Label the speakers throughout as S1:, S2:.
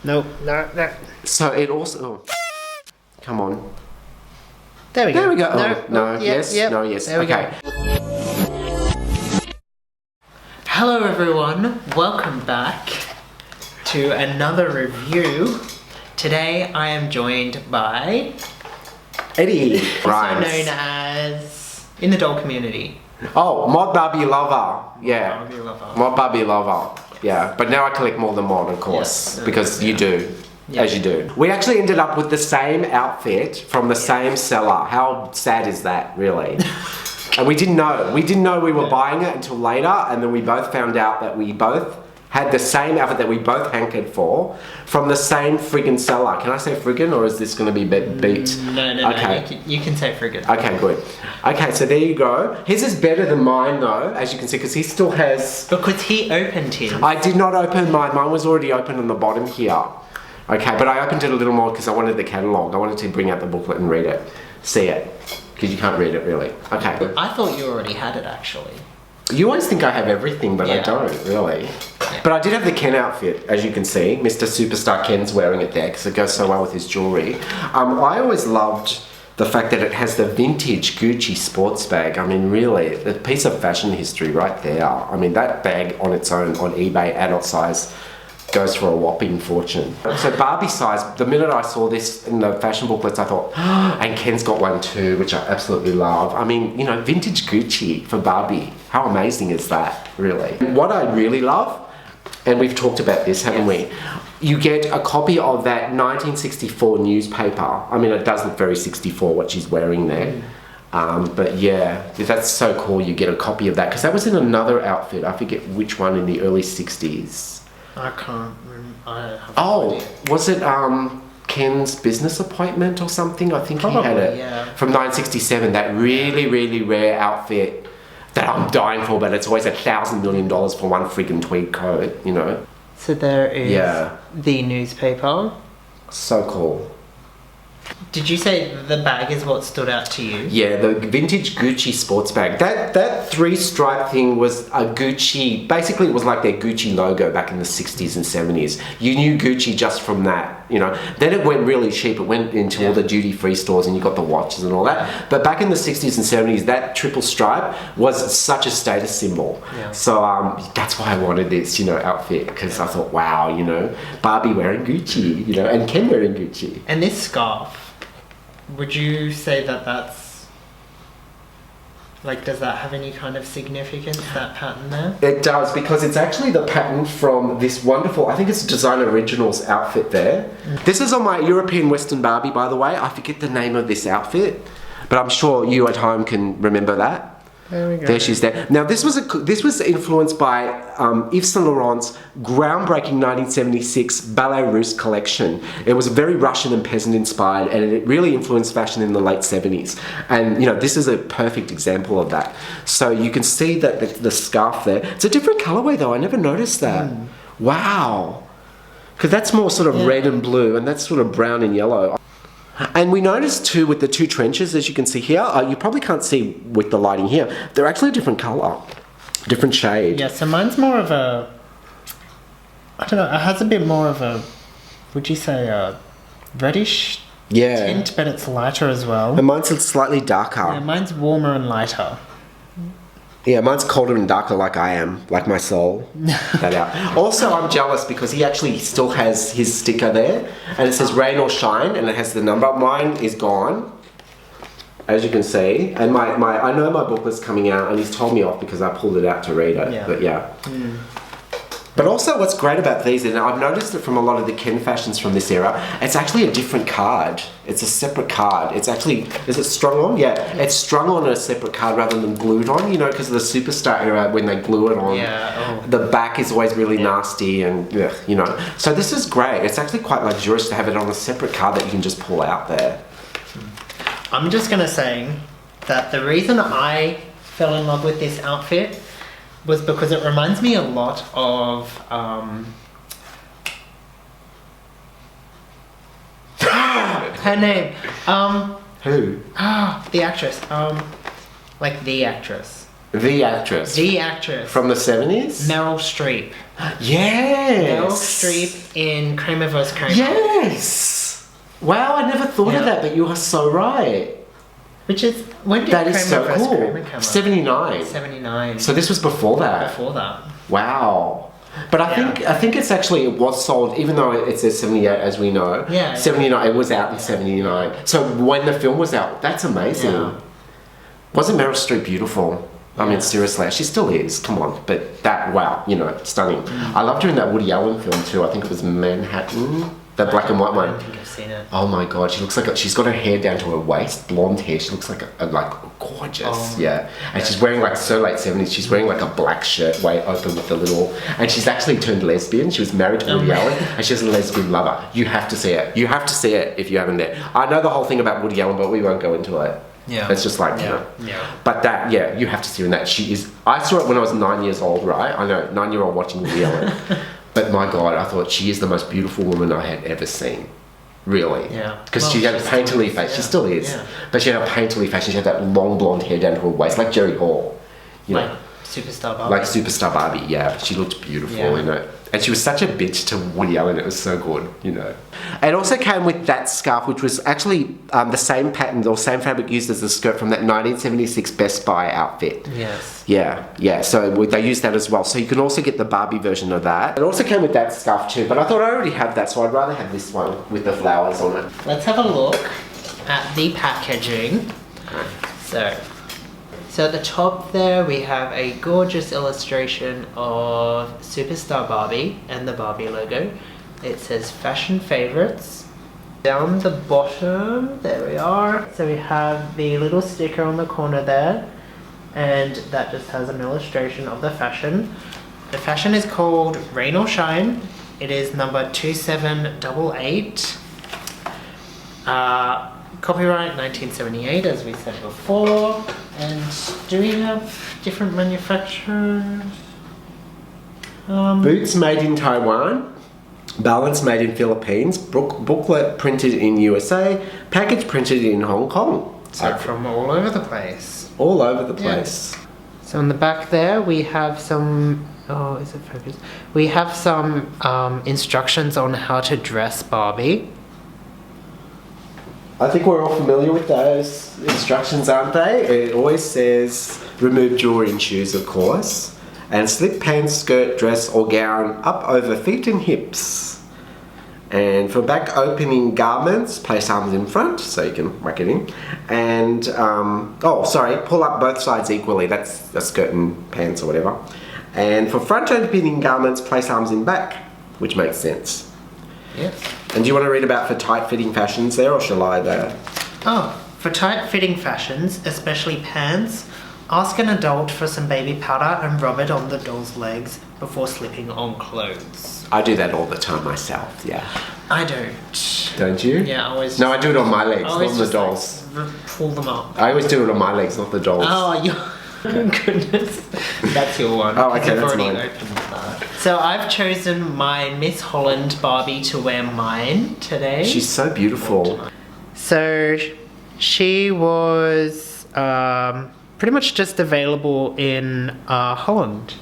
S1: Nope. No.
S2: So it also... Oh, come on.
S1: There we go.
S2: There we go.
S1: No.
S2: No. Yes.
S1: Yep.
S2: No. Yes.
S1: There we
S2: Okay.
S1: go. Hello everyone. Welcome back to another review. Today I am joined by...
S2: Eddi.
S1: also known as... in the doll community.
S2: Oh, Mod Barbie lover. Yeah.
S1: Barbie lover.
S2: Mod Barbie lover. Yeah. But now I collect more than Mod, of course, because you do.
S1: Yeah.
S2: As you do. We actually ended up with the same outfit from the same seller. How sad is that, really? And we didn't know. We didn't know we were buying it until later, and then we both found out that we both had the same outfit that we both hankered for from the same friggin' seller. Can I say friggin', or is this going to be beat?
S1: No.
S2: Okay.
S1: You can say friggin'.
S2: Okay, good. Okay, so there you go. His is better than mine, though, as you can see, because he still has...
S1: Because he opened his.
S2: I did not open mine. Mine was already open on the bottom here. Okay, but I opened it a little more because I wanted the catalogue. I wanted to bring out the booklet and read it. See it. Because you can't read it, really. Okay.
S1: I thought you already had it, actually.
S2: You always think I have everything, but I don't, really.
S1: Yeah.
S2: But I did have the Ken outfit, as you can see. Mr. Superstar Ken's wearing it there because it goes so well with his jewellery. I always loved the fact that it has the vintage Gucci sports bag. I mean, really, a piece of fashion history right there. I mean, that bag on its own on eBay, adult size, goes for a whopping fortune. So Barbie size, the minute I saw this in the fashion booklets, I thought, and Ken's got one too, which I absolutely love. I mean, you know, vintage Gucci for Barbie. How amazing is that, really? What I really love, and we've talked about this, haven't we? You get a copy of that 1964 newspaper. I mean, it does look very 64, what she's wearing there. But yeah, that's so cool. You get a copy of that, because that was in another outfit. I forget which one in the early 60s.
S1: I can't remember. I have no idea.
S2: Was it Ken's business appointment or something? I think
S1: Probably,
S2: he had it
S1: yeah.
S2: from 1967. That really, really rare outfit that I'm dying for, but it's always $1,000 million for one freaking tweed coat, you know?
S1: So there is the newspaper.
S2: So cool.
S1: Did you say the bag is what stood out to you?
S2: Yeah, the vintage Gucci sports bag. That three-stripe thing was a Gucci... Basically, it was like their Gucci logo back in the 60s and 70s. You knew Gucci just from that, you know. Then it went really cheap. It went into all the duty-free stores and you got the watches and all that. But back in the 60s and 70s, that triple stripe was such a status symbol.
S1: Yeah.
S2: So that's why I wanted this, you know, outfit. Because I thought, wow, you know, Barbie wearing Gucci, you know, and Ken wearing Gucci.
S1: And this scarf, would you say that that's... like, does that have any kind of significance, that pattern there?
S2: It does, because it's actually the pattern from this wonderful, I think it's Design Originals outfit there. This is on my European Western Barbie, by the way. I forget the name of this outfit, but I'm sure you at home can remember that.
S1: There we go.
S2: There she's there. Now this was influenced by Yves Saint Laurent's groundbreaking 1976 Ballet Russe collection. It was very Russian and peasant inspired, and it really influenced fashion in the late 70s. And you know, this is a perfect example of that. So you can see that the scarf there. It's a different colorway though. I never noticed that. Wow. Because that's more sort of red and blue, and that's sort of brown and yellow. And we noticed too with the two trenches, as you can see here, you probably can't see with the lighting here, they're actually a different colour, different shade.
S1: Yeah, so mine's more of a... I don't know, it has a bit more of a... would you say a reddish tint, but it's lighter as well.
S2: And mine's slightly darker.
S1: Yeah, mine's warmer and lighter.
S2: Yeah, mine's colder and darker like I am, like my soul. That out. Also, I'm jealous because he actually still has his sticker there, and it says rain or shine, and it has the number. Mine is gone, as you can see, and I know my booklet's coming out, and he's told me off because I pulled it out to read it.
S1: Yeah.
S2: But yeah. But also what's great about these, and I've noticed it from a lot of the Ken fashions from this era, it's actually a different card. It's a separate card. It's actually, is it strung on? Yeah, it's strung on a separate card rather than glued on, you know, because of the Superstar era when they glue it on. The back is always really nasty and, you know. So this is great. It's actually quite luxurious to have it on a separate card that you can just pull out there.
S1: I'm just going to say that the reason I fell in love with this outfit was because it reminds me a lot of her name.
S2: Who?
S1: The actress. Like the actress.
S2: The actress.
S1: The actress.
S2: From the 70s?
S1: Meryl Streep.
S2: Yes.
S1: Meryl Streep in Kramer vs. Kramer.
S2: Yes. Wow, I never thought of that, but you are so right.
S1: Which is, when did
S2: that
S1: Kramer
S2: is so
S1: vs.
S2: cool.
S1: Kramer come out?
S2: 79.
S1: 79.
S2: So this was before that.
S1: Before that.
S2: Wow. But I think it's actually, it was sold, even though it says 78 as we know.
S1: Yeah.
S2: 79, it was out in 79. So when the film was out, that's amazing.
S1: Yeah.
S2: Wasn't Meryl Streep beautiful? I mean, seriously, she still is. Come on, but that, wow, you know, stunning. I loved her in that Woody Allen film too. I think it was Manhattan, the black and white one.
S1: I don't think I've seen it.
S2: Oh my god, she looks like she's got her hair down to her waist, blonde hair. She looks like gorgeous, yeah. And she's wearing like so late 70s. She's wearing like a black shirt, way open with the little. And she's actually turned lesbian. She was married to Woody Allen, and she has a lesbian lover. You have to see it. You have to see it if you haven't yet. I know the whole thing about Woody Allen, but we won't go into it.
S1: Yeah.
S2: It's just like, you know. But that, you have to see her in that. She is, I saw it when I was 9 years old, right? I know, 9-year-old watching Woody Allen. But my God, I thought she is the most beautiful woman I had ever seen. Really.
S1: Yeah.
S2: Because she had a painterly face. Yeah. She still is. Yeah. But she had a painterly face. She had that long blonde hair down to her waist, like Jerry Hall. You know?
S1: Superstar Barbie.
S2: Like Superstar Barbie, yeah. She looked beautiful, you know. And she was such a bitch to Woody Allen. It was so good, you know. It also came with that scarf, which was actually the same pattern or same fabric used as the skirt from that 1976 Best Buy outfit.
S1: Yes.
S2: Yeah. So they used that as well. So you can also get the Barbie version of that. It also came with that scarf too, but I thought I already have that, so I'd rather have this one with the flowers on it.
S1: Let's have a look at the packaging. So at the top there we have a gorgeous illustration of Superstar Barbie and the Barbie logo. It says fashion favorites. Down the bottom, there we are. So we have the little sticker on the corner there, and that just has an illustration of the fashion. The fashion is called Rain or Shine. It is number 2788. Copyright 1978, as we said before. And do we have different manufacturers?
S2: Boots made in Taiwan, balance made in Philippines, booklet printed in USA, package printed in Hong Kong.
S1: So from all over the place.
S2: All over the place.
S1: Yeah. So on the back there we have some, is it focused? We have some instructions on how to dress Barbie.
S2: I think we're all familiar with those instructions, aren't they? It always says remove jewelry and shoes, of course, and slip pants, skirt, dress or gown up over feet and hips. And for back opening garments, place arms in front so you can whack it in. And, pull up both sides equally. That's a skirt and pants or whatever. And for front opening garments, place arms in back, which makes sense.
S1: Yes.
S2: And do you want to read about for tight-fitting fashions there, or shall I there?
S1: For tight-fitting fashions, especially pants, ask an adult for some baby powder and rub it on the doll's legs before slipping on clothes.
S2: I do that all the time myself, yeah.
S1: I don't.
S2: Don't you?
S1: Yeah, I always...
S2: No, I do it on my legs, not on the dolls.
S1: Pull them up.
S2: I always do it on my legs, not the dolls.
S1: Oh, goodness. That's your one.
S2: Oh, okay, that's
S1: already
S2: mine.
S1: Opened that. So I've chosen my Miss Holland Barbie to wear mine today.
S2: She's so beautiful.
S1: So she was pretty much just available in Holland.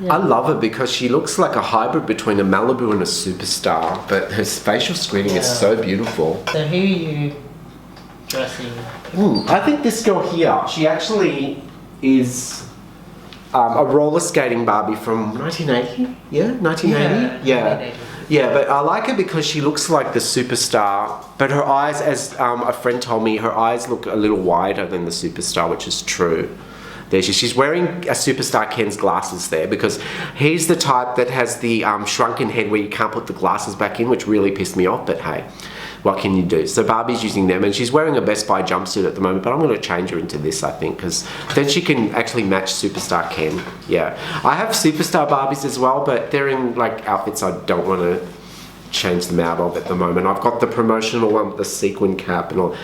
S2: Yeah. I love her because she looks like a hybrid between a Malibu and a Superstar, but her facial screening is so beautiful.
S1: So who are you dressing?
S2: I think this girl here, she actually is a roller skating Barbie from 1980. Yeah, 1980. Yeah, but I like her because she looks like the Superstar, but her eyes, as a friend told me, her eyes look a little wider than the Superstar, which is true. There she's wearing a Superstar Ken's glasses there because he's the type that has the shrunken head where you can't put the glasses back in, which really pissed me off, but hey, what can you do? So Barbie's using them, and she's wearing a Best Buy jumpsuit at the moment, but I'm going to change her into this, I think, because then she can actually match Superstar Ken. Yeah, I have Superstar Barbies as well, but they're in like outfits I don't want to change them out of at the moment. I've got the promotional one with the sequin cap and all.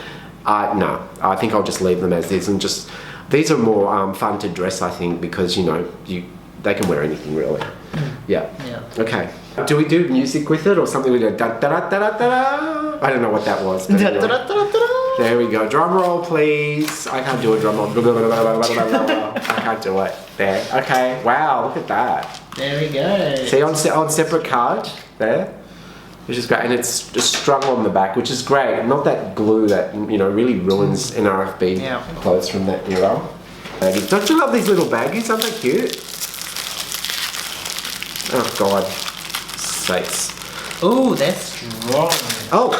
S2: No, I think I'll just leave them as is, and just these are more fun to dress, I think, because they can wear anything really. Yeah. Okay. Do we do music with it or something? We do da da da da da da. I don't know what that was. Anyway. There we go. Drum roll, please. I can't do a drum roll. I can't do it. There. Okay. Wow, look at that.
S1: There we go.
S2: See, on separate card, there. Which is great. And it's just strung on the back, which is great. Not that glue that, really ruins NRFB clothes from that era. Don't you love these little baggies? Aren't they cute? Oh, God. Sakes.
S1: Ooh, they're strong.
S2: Oh,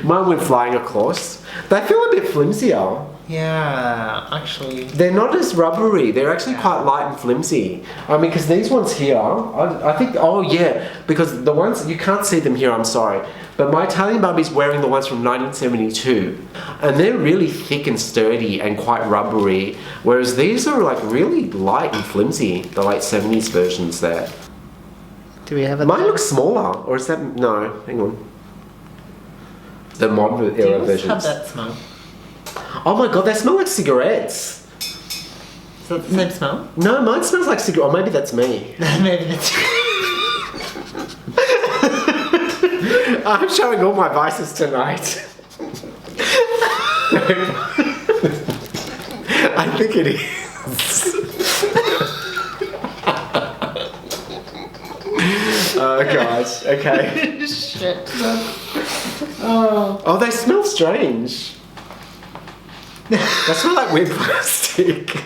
S2: Mine went flying, of course. They feel a bit flimsier.
S1: Yeah, actually.
S2: They're not as rubbery. They're actually quite light and flimsy. I mean, because these ones here, I think, because the ones, you can't see them here, I'm sorry. But my Italian Barbie's wearing the ones from 1972. And they're really thick and sturdy and quite rubbery. Whereas these are like really light and flimsy, the late 70s versions there.
S1: Do we have a...
S2: Mine looks smaller, or is that, no, hang on. The modern era versions.
S1: Have that smell?
S2: Oh my God, they smell like cigarettes.
S1: Is that the same smell?
S2: No, mine smells like cigarette. Or maybe that's me.
S1: Maybe that's...
S2: I'm showing all my vices tonight. I think it is. Oh gosh, okay.
S1: Shit.
S2: Oh, they smell strange. They smell like weird plastic.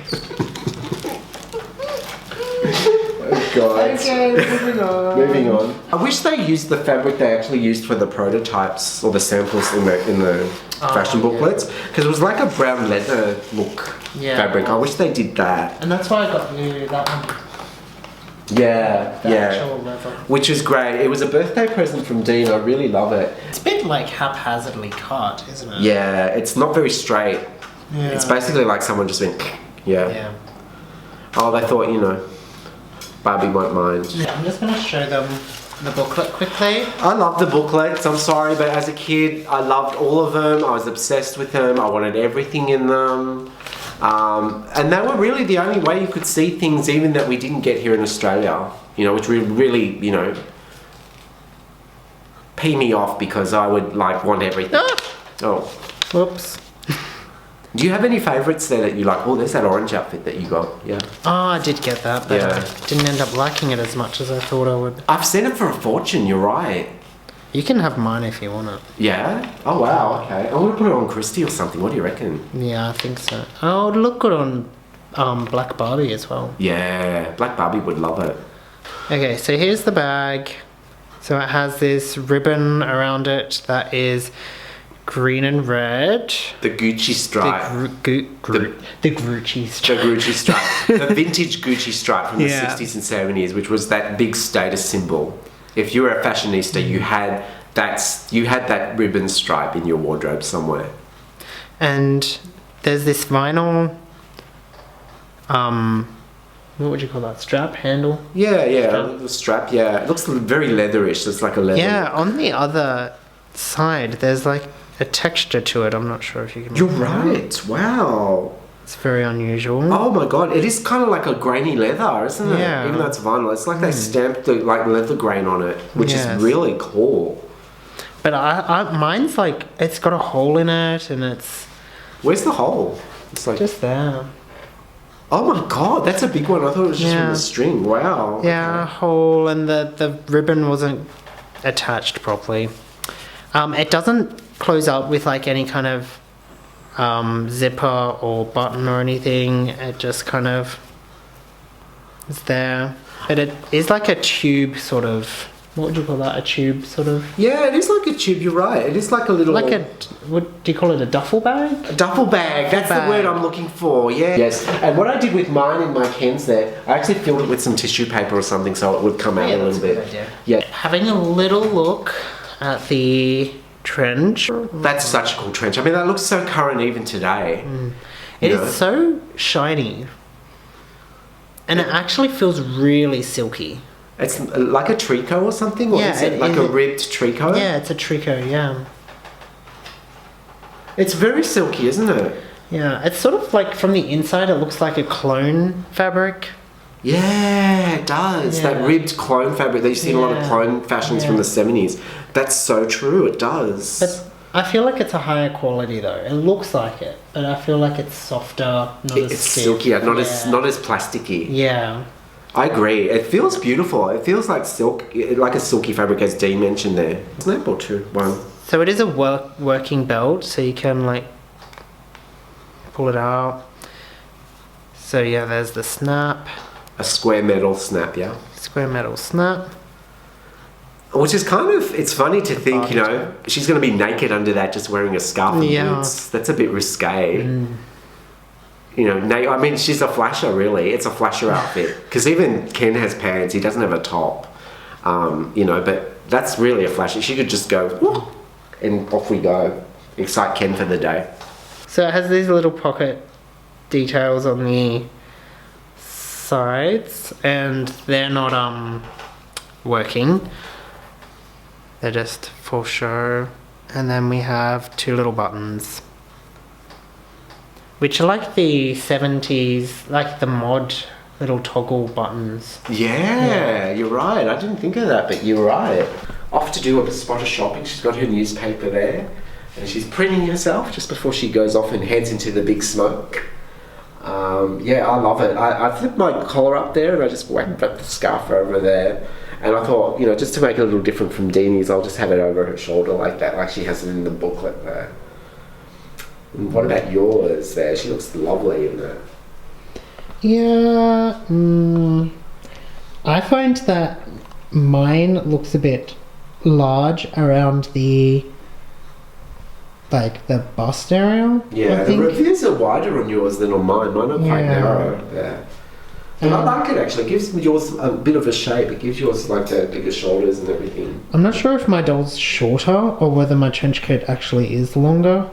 S2: Oh god.
S1: Okay, moving on.
S2: Moving on. I wish they used the fabric they actually used for the prototypes or the samples in the fashion booklets, because it was like a brown leather look fabric. I wish they did that.
S1: And that's why I got you that one.
S2: Yeah,
S1: Actual leather.
S2: which is great. It was a birthday present from Dean. I really love it.
S1: It's a bit like haphazardly cut, isn't it?
S2: Yeah, it's not very straight.
S1: Yeah.
S2: It's basically like someone just went, yeah. Oh, they thought, Barbie won't mind.
S1: Yeah, I'm just going to show them the booklet quickly.
S2: I love the booklets, I'm sorry, but as a kid, I loved all of them. I was obsessed with them. I wanted everything in them. And they were really the only way you could see things even that we didn't get here in Australia, which would really, pee me off because I would want everything. Oh.
S1: Whoops.
S2: Do you have any favourites there that you like? Oh, there's that orange outfit that you got. Yeah.
S1: Oh, I did get that, but I didn't end up liking it as much as I thought I would.
S2: I've seen it for a fortune, you're right.
S1: You can have mine if you want it.
S2: Yeah? Oh wow, okay. I'm gonna put it on Christy or something. What do you reckon?
S1: Yeah, I think so. Oh, it'd look good on Black Barbie as well.
S2: Yeah, Black Barbie would love it.
S1: Okay, so here's the bag. So it has this ribbon around it that is green and red.
S2: The Gucci stripe.
S1: The Gucci stripe.
S2: The Gucci stripe. The vintage Gucci stripe from the 60s and 70s, which was that big status symbol. If you were a fashionista, you had that ribbon stripe in your wardrobe somewhere.
S1: And there's this vinyl, what would you call that? Strap? Handle?
S2: Yeah, the strap, yeah. It looks very leatherish. It's like a leather.
S1: Yeah, on the other side, there's like a texture to it. I'm not sure if you can...
S2: You're right. Wow.
S1: It's very unusual.
S2: Oh my god, it is kind of like a grainy leather, isn't it?
S1: Yeah.
S2: Even though it's vinyl, it's like they stamped the leather grain on it, which is really cool.
S1: But mine's like, it's got a hole in it, and it's...
S2: Where's the hole? It's like...
S1: just there.
S2: Oh my god, that's a big one. I thought it was just from the string. Wow.
S1: Yeah,
S2: okay.
S1: hole, and the ribbon wasn't attached properly. It doesn't close up with like any kind of zipper or button or anything. It just kind of is there. But it is like a tube sort of... What would you call that? A tube sort of...
S2: Yeah, it is like a tube, you're right. It is like a little...
S1: Like a... What do you call it? A duffel bag?
S2: A duffel bag. That's the word I'm looking for. Yeah. Yes. And what I did with mine in my cans there, I actually filled it with some tissue paper or something so it would come out a little bit.
S1: Good idea.
S2: Yeah.
S1: Having a little look at the trench.
S2: That's such a cool trench. I mean, that looks so current even today.
S1: It is so shiny. And it actually feels really silky.
S2: It's like a tricot or something? Or is it like a ribbed tricot?
S1: Yeah, it's a tricot, yeah.
S2: It's very silky, isn't it?
S1: Yeah, it's sort of like from the inside it looks like a clone fabric.
S2: Yeah, it does.
S1: Yeah.
S2: That ribbed clone fabric that you see in a lot of
S1: Yeah.
S2: clone fashions from the 70s. That's so true, it does.
S1: But I feel like it's a higher quality though. It looks like it, but I feel like it's softer, not as
S2: It's
S1: stiff.
S2: silkier, not as plasticky.
S1: Yeah.
S2: I agree. It feels beautiful. It feels like silk, like a silky fabric, as Dee mentioned there. Snap or two, one.
S1: So it is a working belt, so you can like pull it out. So yeah, there's the snap,
S2: A square metal snap, yeah.
S1: square metal snap.
S2: Which is kind of, it's funny to think, you know,
S1: Barbie
S2: she's going to be naked under that just wearing a scarf and
S1: Yeah.
S2: boots. That's a bit risque. You know, I mean, she's a flasher, really. It's a flasher outfit. Because even Ken has pants. He doesn't have a top. You know, but that's really a flasher. She could just go, "Whoop," and off we go. Excite Ken for the day.
S1: So it has these little pocket details on the sides, and they're not working. They're just for show. And then we have two little buttons, which are like the 70s, like the mod little toggle buttons.
S2: Yeah, you're right. I didn't think of that, but you're right. Off to do a spot of shopping. She's got her newspaper there, and she's printing herself just before she goes off and heads into the big smoke. Yeah, I love it. I flipped my collar up there and I just whacked up the scarf over there. And I thought, you know, just to make it a little different from Deanie's, I'll just have it over her shoulder like that, like she has it in the booklet there. And what about yours there? She looks lovely in that.
S1: Yeah, I find that mine looks a bit large around the bust area.
S2: Yeah,
S1: I
S2: the
S1: think.
S2: reviews are wider on yours than on mine. Mine are quite
S1: Yeah.
S2: narrow. Yeah. But I like it actually. It gives yours a bit of a shape. It gives yours like the bigger shoulders and everything.
S1: I'm not sure if my doll's shorter or whether my trench coat actually is longer,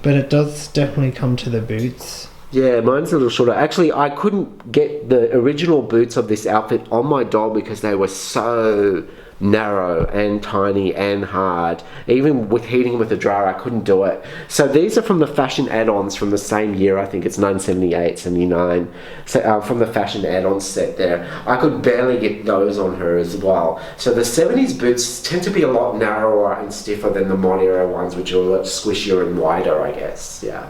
S1: but it does definitely come to the boots.
S2: Yeah, mine's a little shorter. Actually, I couldn't get the original boots of this outfit on my doll because they were so narrow and tiny and hard. Even with heating them with a dryer, I couldn't do it. So these are from the fashion add-ons from the same year. I think it's 1978, 79. So from the fashion add-on set there. I could barely get those on her as well. So the 70s boots tend to be a lot narrower and stiffer than the mod era ones, which are a lot squishier and wider, I guess. Yeah.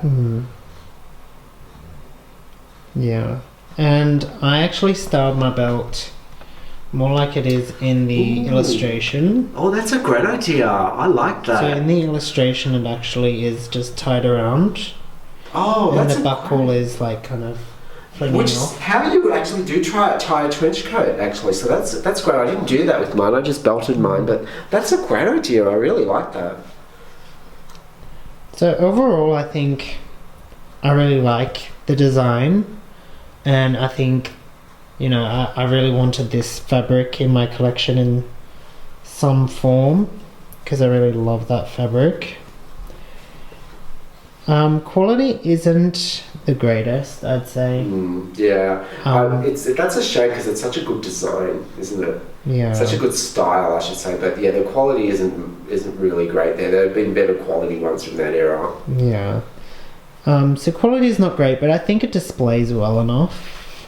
S1: Yeah, and I actually styled my belt more like it is in the illustration.
S2: Oh, that's a great idea. I like that.
S1: So in the illustration, it actually is just tied around,
S2: Oh,
S1: and
S2: that's
S1: the buckle is like kind of flinging
S2: which
S1: off.
S2: how you actually do tie a trench coat actually. So that's great. I didn't do that with mine. I just belted mine, but that's a great idea. I really like that.
S1: So overall, I think I really like the design, and I think, you know, I really wanted this fabric in my collection in some form because I really love that fabric. Quality isn't the greatest, I'd say.
S2: Yeah,
S1: Um,
S2: that's a shame because it's such a good design, isn't it?
S1: Yeah.
S2: Such a good style, I should say. But yeah, the quality isn't really great there. There have been better quality ones from that era.
S1: Yeah. So quality is not great, but I think it displays well enough.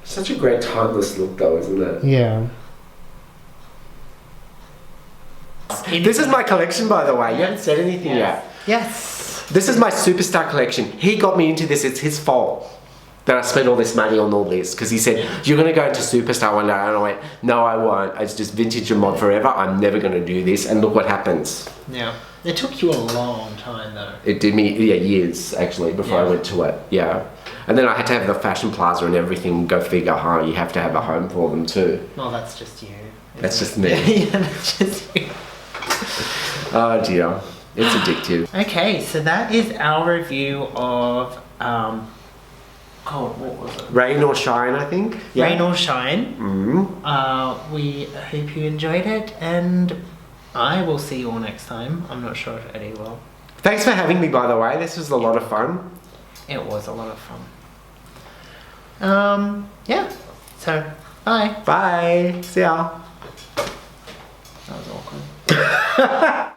S2: Such a great timeless look, though, isn't it?
S1: Yeah.
S2: This is my collection, by the way. You haven't said anything yet.
S1: Yes.
S2: This is my superstar collection. He got me into this. It's his fault that I spent all this money on all this because he said, you're going to go into superstar one day. And I went, no, I won't. It's just vintage and mod forever. I'm never going to do this. And look what happens.
S1: Yeah. It took you a long time, though.
S2: It did me, years, actually, before I went to it. Yeah. And then I had to have the fashion plaza and everything. Go figure, huh? You have to have a home for them too.
S1: Well, that's just you.
S2: That's just me.
S1: Yeah, that's just you.
S2: Oh dear. It's addictive.
S1: Okay, so that is our review of what was it?
S2: Rain or shine, I think. Yeah.
S1: Rain or Shine.
S2: Mm-hmm.
S1: We hope you enjoyed it, and I will see you all next time. I'm not sure if Eddie will.
S2: Thanks for having me, by the way. This was a lot of fun.
S1: It was a lot of fun. Yeah. So, bye.
S2: Bye. See ya.
S1: That was awkward.